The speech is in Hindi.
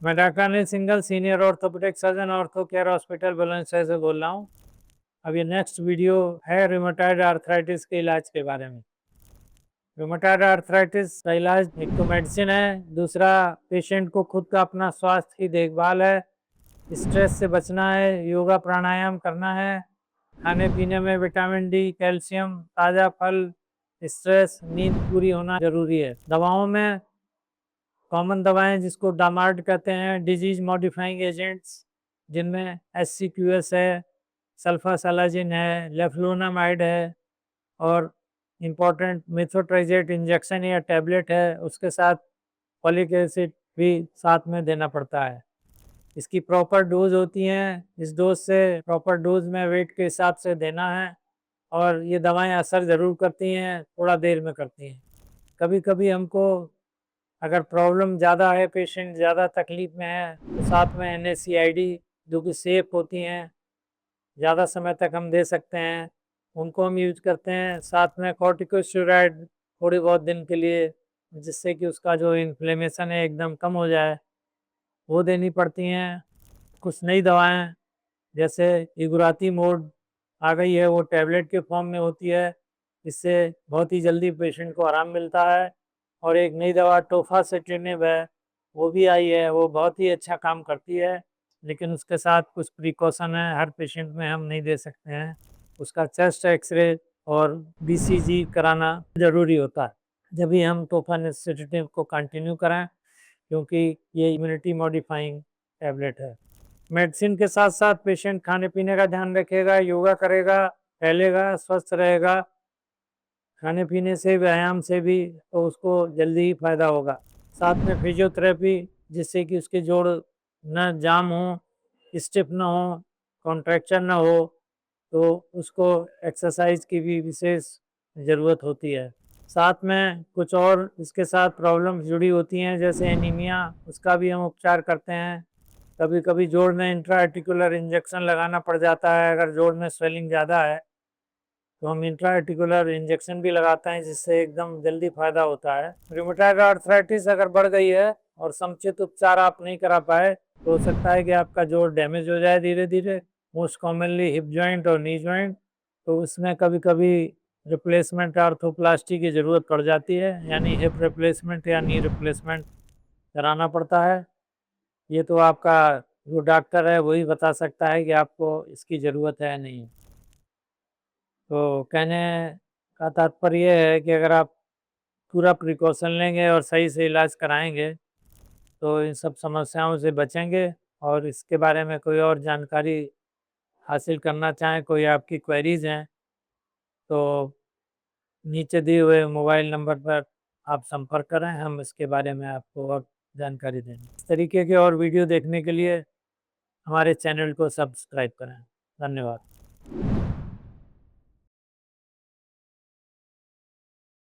मैं doctor Anil Singhal, senior orthopaedic surgeon, ortho care hospital Bulandshahr से बोल रहा हूँ। अब ये नेक्स्ट वीडियो है रूमेटॉइड आर्थराइटिस के इलाज के बारे में। रूमेटॉइड आर्थराइटिस का इलाज एक तो मेडिसिन है, दूसरा पेशेंट को खुद का अपना स्वास्थ्य की देखभाल है, स्ट्रेस से बचना है, योगा प्राणायाम करना है, खाने पीने में विटामिन डी, कैल्शियम, ताज़ा फल, स्ट्रेस, नींद पूरी होना जरूरी है। दवाओं में कॉमन दवाएं जिसको डामार्ड कहते हैं, डिजीज मॉडिफाइंग एजेंट्स, जिनमें SCQS है, सल्फासालाजिन है, लेफ्लुनामाइड है, और इम्पॉर्टेंट मेथोट्राइजेट इंजेक्शन या टैबलेट है, उसके साथ फॉलिक एसिड भी साथ में देना पड़ता है। इसकी प्रॉपर डोज होती हैं, इस डोज से प्रॉपर डोज में वेट के हिसाब से देना है, और ये दवाएं असर ज़रूर करती हैं, थोड़ा देर में करती हैं। कभी कभी हमको अगर प्रॉब्लम ज़्यादा है, पेशेंट ज़्यादा तकलीफ में है, तो साथ में NSAID जो कि सेफ होती हैं, ज़्यादा समय तक हम दे सकते हैं, उनको हम यूज करते हैं। साथ में कॉर्टिकोस्टेरॉइड थोड़ी बहुत दिन के लिए, जिससे कि उसका जो इन्फ्लेमेशन है एकदम कम हो जाए, वो देनी पड़ती हैं। कुछ नई दवाएं जैसे इगुराती मोड आ गई है, वो टैबलेट के फॉर्म में होती है, इससे बहुत ही जल्दी पेशेंट को आराम मिलता है। और एक नई दवा टोफासेटिनिब है, वो भी आई है, वो बहुत ही अच्छा काम करती है, लेकिन उसके साथ कुछ प्रिकॉशन है, हर पेशेंट में हम नहीं दे सकते हैं। उसका चेस्ट एक्सरे और BCG कराना ज़रूरी होता है जब भी हम टोफासेटिनिब को कंटिन्यू कराएं, क्योंकि ये इम्यूनिटी मॉडिफाइंग टैबलेट है। मेडिसिन के साथ साथ पेशेंट खाने पीने का ध्यान रखेगा, योगा करेगा, टहलेगा, स्वस्थ रहेगा, खाने पीने से, व्यायाम से भी, तो उसको जल्दी ही फायदा होगा। साथ में फिजियोथेरेपी, जिससे कि उसके जोड़ न जाम हो, स्टिफ ना हो, कॉन्ट्रैक्चर ना हो, तो उसको एक्सरसाइज की भी विशेष ज़रूरत होती है। साथ में कुछ और इसके साथ प्रॉब्लम जुड़ी होती हैं, जैसे एनीमिया, उसका भी हम उपचार करते हैं। कभी कभी जोड़ में इंट्रा आर्टिकुलर इंजेक्शन लगाना पड़ जाता है, अगर जोड़ में स्वेलिंग ज़्यादा है तो हम इंट्रा आर्टिकुलर इंजेक्शन भी लगाते हैं, जिससे एकदम जल्दी फायदा होता है। रूमेटॉइड आर्थराइटिस अगर बढ़ गई है और समुचित उपचार आप नहीं करा पाए, तो हो सकता है कि आपका जोड़ डैमेज हो जाए धीरे धीरे, मोस्ट कॉमनली हिप जॉइंट और नी जॉइंट। तो उसमें कभी कभी रिप्लेसमेंट आर्थोप्लास्टी की ज़रूरत पड़ जाती है, यानी हिप रिप्लेसमेंट या नी रिप्लेसमेंट कराना पड़ता है। ये तो आपका जो डॉक्टर है वही बता सकता है कि आपको इसकी ज़रूरत है या नहीं। तो कहने का तात्पर्य ये है कि अगर आप पूरा प्रिकॉशन लेंगे और सही से इलाज कराएंगे, तो इन सब समस्याओं से बचेंगे। और इसके बारे में कोई और जानकारी हासिल करना चाहें, कोई आपकी क्वेरीज हैं, तो नीचे दिए हुए मोबाइल नंबर पर आप संपर्क करें, हम इसके बारे में आपको और जानकारी देंगे। इस तरीके के और वीडियो देखने के लिए हमारे चैनल को सब्सक्राइब करें। धन्यवाद।